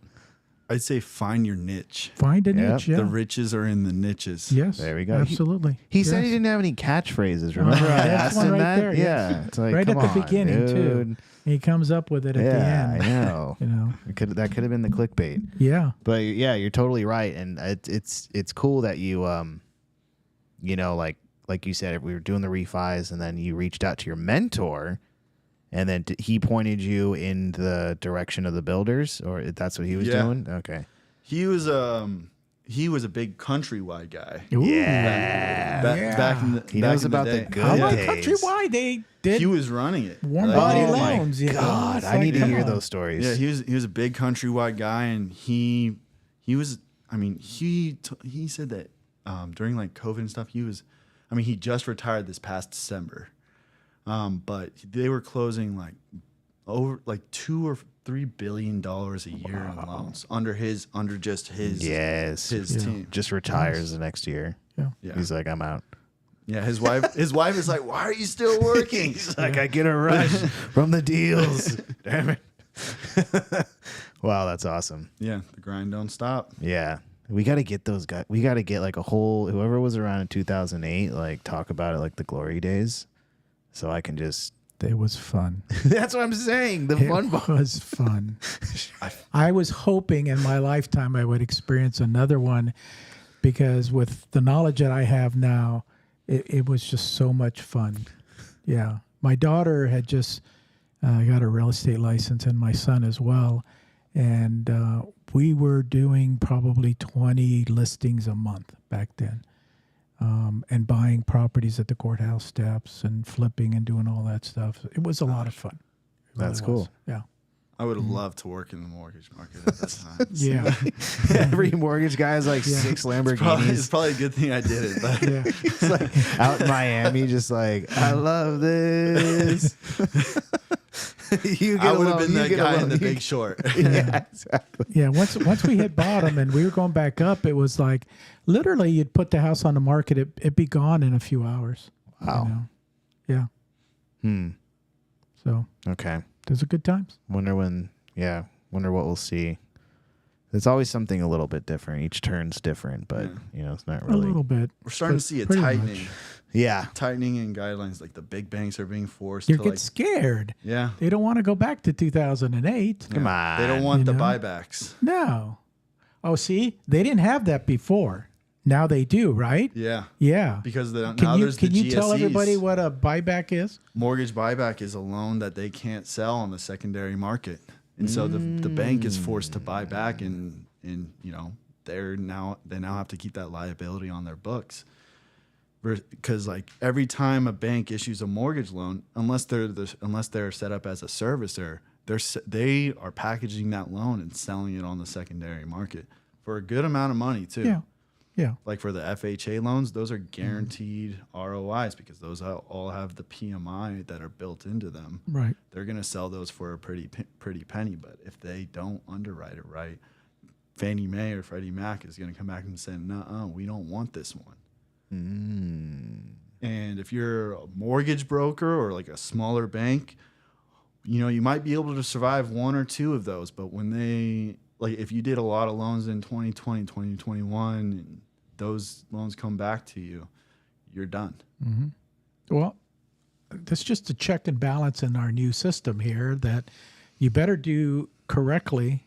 I'd say find your niche. Find a niche. Yeah. The riches are in the niches. Yes. There we go. Absolutely. He said he didn't have any catchphrases. Remember I that's asked one him right that? there, yes. Yeah. It's like, Right come at the on, beginning, too. dude. He comes up with it at the end. I know. That could have been the clickbait. Yeah. But yeah, you're totally right, and it's cool that you like you said, we were doing the refis, and then you reached out to your mentor, and then he pointed you in the direction of the builders, or that's what he was doing. Okay. He was a big countrywide guy. Ooh. Back in the He knows back in about the day. good How about days. Countrywide? They did He was running it. warm Like, body Oh my loans. God, It's I need to come hear on. those stories. Yeah, he was a big countrywide guy, and he was. I mean, he said that during like COVID and stuff, he just retired this past December, but they were closing like over like $2 or $3 billion a year in loans under just his team. Just retires the next year. Yeah. He's like, I'm out. Yeah, his wife is like, why are you still working? He's like, I get a rush from the deals. Damn it. Wow, that's awesome. Yeah, the grind don't stop. Yeah. We got to get those guys. We got to get like whoever was around in 2008, like talk about it like the glory days. So I can just. It was fun. That's what I'm saying. The fun was fun. I was hoping in my lifetime I would experience another one, because with the knowledge that I have now, it was just so much fun. Yeah. My daughter had just got a real estate license, and my son as well. And we were doing probably 20 listings a month back then, and buying properties at the courthouse steps and flipping and doing all that stuff. It was a lot of fun. It That's really was. cool. Yeah. I would have loved to work in the mortgage market at that time. Yeah. Every mortgage guy has like 6 Lamborghinis. It's probably a good thing I did it. But Yeah. It's like out in Miami, just like, I love this. I would have been that guy in The Big Short. Yeah, exactly. Yeah. Once we hit bottom and we were going back up, it was like literally you'd put the house on the market, it'd be gone in a few hours. Wow. Yeah. So Okay. those are good times. Wonder what we'll see. There's always something a little bit different. Each turn's different, but it's not A really. little bit. We're starting to see a Pretty tightening. much. Yeah. Tightening in guidelines, like the big banks are being forced You to get scared. yeah. They don't want to go back to 2008. Come on. They don't want You the know? buybacks. No. Oh, see, they didn't have that before. Now they do, right? Yeah. Yeah. Because now Can there's the you tell GSEs. everybody what a buyback is? Mortgage buyback is a loan that they can't sell on the secondary market. And so the bank is forced to buy back, and you know, they now have to keep that liability on their books. Because like every time a bank issues a mortgage loan, unless they're set up as a servicer, they are packaging that loan and selling it on the secondary market for a good amount of money too. Yeah. Yeah. Like for the FHA loans, those are guaranteed ROIs because those all have the PMI that are built into them. Right. They're going to sell those for a pretty penny. But if they don't underwrite it right, Fannie Mae or Freddie Mac is going to come back and say, "No, we don't want this one." And if you're a mortgage broker or like a smaller bank, you know, you might be able to survive one or two of those. But when if you did a lot of loans in 2020, 2021, and those loans come back to you, you're done. Mm-hmm. Well, that's just a check and balance in our new system here that you better do correctly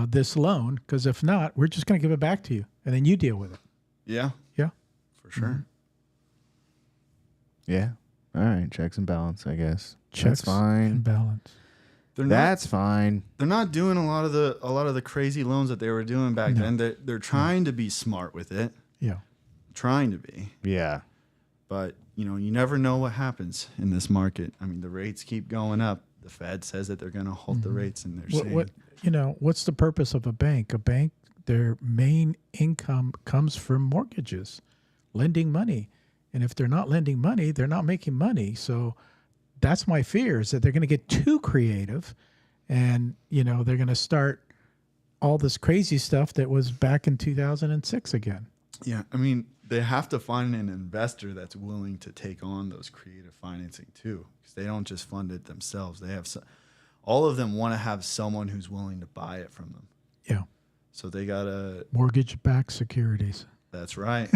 this loan, because if not, we're just going to give it back to you, and then you deal with it. Yeah, Yeah. for sure. Yeah. All right. Checks and balance, I guess. Checks That's fine. and balance. That's fine. They're not doing a lot of the crazy loans that they were doing back then. They're trying to be smart with it. Yeah. Trying to be. Yeah. But, you know, you never know what happens in this market. I mean, the rates keep going up. The Fed says that they're going to halt the rates, and they're saying, what's the purpose of a bank? A bank, their main income comes from mortgages, lending money. And if they're not lending money, they're not making money. So that's my fear, is that they're going to get too creative, and, you know, they're going to start all this crazy stuff that was back in 2006 again. yeah, I mean, they have to find an investor that's willing to take on those creative financing too, because they don't just fund it themselves. They have all of them want to have someone who's willing to buy it from them. Yeah. So they gotta. Mortgage-backed securities. That's right.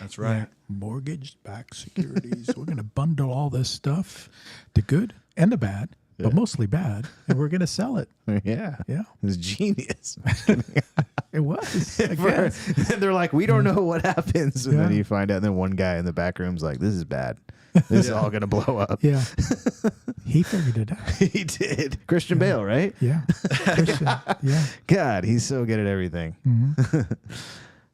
That's right. Yeah. Mortgage-backed securities. We're going to bundle all this stuff, the good and the bad, but mostly bad, and we're going to sell it. Yeah. Yeah. It's genius. It was. I guess. They're like, we don't know what happens. And then Yeah. you find out, and then one guy in the back room's like, this is bad. This is all going to blow up. Yeah. He figured it out. He did. Christian Bale, right? Yeah. Christian. Yeah. God, he's so good at everything.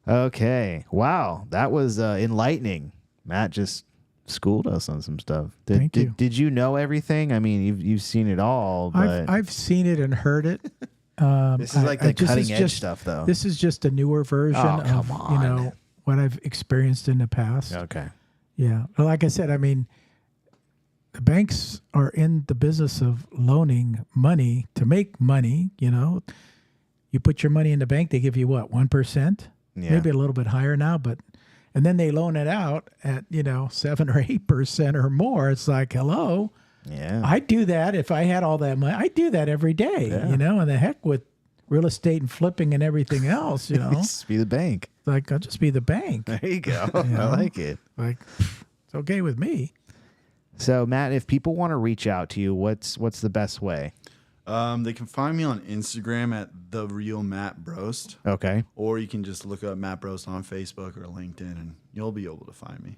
Okay. Wow. That was enlightening. Matt just schooled us on some stuff. Thank you. Did you know everything? I mean, you've seen it all, but I've seen it and heard it. this is like the cutting edge stuff, though. This is just a newer version of, come on. you know, what I've experienced in the past. Okay. Yeah. But like I said, I mean, the banks are in the business of loaning money to make money. You know, you put your money in the bank, they give you what, 1%? Yeah. Maybe a little bit higher now, and then they loan it out at, 7 or 8% or more. It's like, hello. Yeah. I'd do that if I had all that money. I'd do that every day, Yeah. and the heck with real estate and flipping and everything else, Just be the bank. Like, I'll just be the bank. There you go. I know? like it. Like, it's okay with me. So, Matt, if people want to reach out to you, what's the best way? They can find me on Instagram at The Real Matt Brost, Okay. or you can just look up Matt Brost on Facebook or LinkedIn, and you'll be able to find me.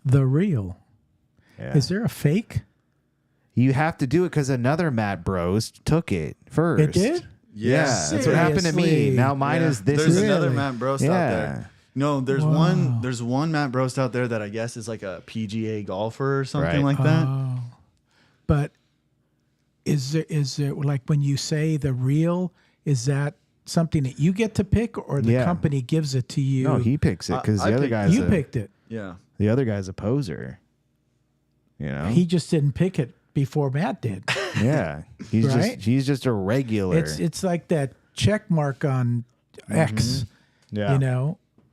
The real. Yeah. Is there a fake? You have to do it because another Matt Brost took it first. It did? Yeah, that's what happened to me. Seriously? Now mine is this. There's is another Really? Matt Brost Yeah. out there. No, there's Wow. one Matt Brost out there that I guess is like a PGA golfer or something Right. like that. Oh. But is there like when you say the real, is that something that you get to pick, or the Yeah. company gives it to you? No, he picks it because I the other picked- guy's You picked it. Yeah. the other guy's a poser. You know. He just didn't pick it before Matt did. Yeah. He's Right? just a regular. It's like that check mark on X. yeah.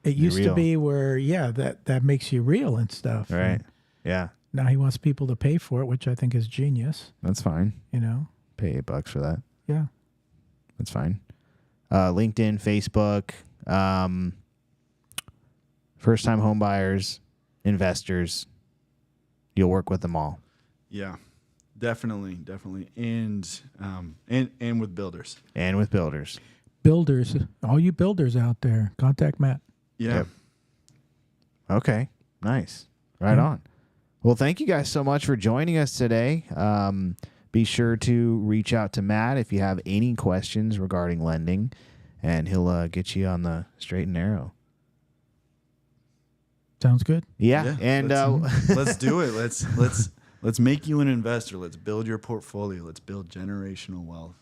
It used to real. be where that makes you real and stuff. Right. And Yeah. now he wants people to pay for it, which I think is genius. That's fine. Pay $8 for that. Yeah. That's fine. LinkedIn, Facebook, first time home buyers, investors. You'll work with them all. Yeah. Definitely. And with builders. And with builders. builders, all you builders out there, contact Matt. Yeah. Yep. Okay. Nice. Right Yeah. on. Well, thank you guys so much for joining us today. Be sure to reach out to Matt if you have any questions regarding lending, and he'll get you on the straight and narrow. Sounds good. Yeah. And let's do it. Let's make you an investor. Let's build your portfolio. Let's build generational wealth.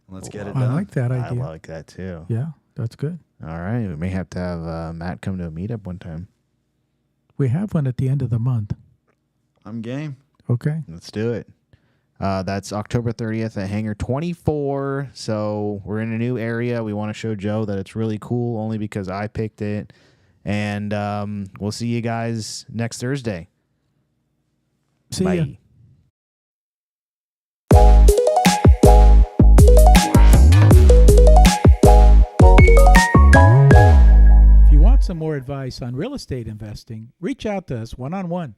Let's get it I done. like that I idea. like that too. Yeah, that's good. All right. We may have to have Matt come to a meetup one time. We have one at the end of the month. I'm game. Okay. Let's do it. That's October 30th at Hangar 24. So we're in a new area. We want to show Joe that it's really cool only because I picked it. And we'll see you guys next Thursday. See Bye. ya. If you want some more advice on real estate investing, reach out to us one-on-one.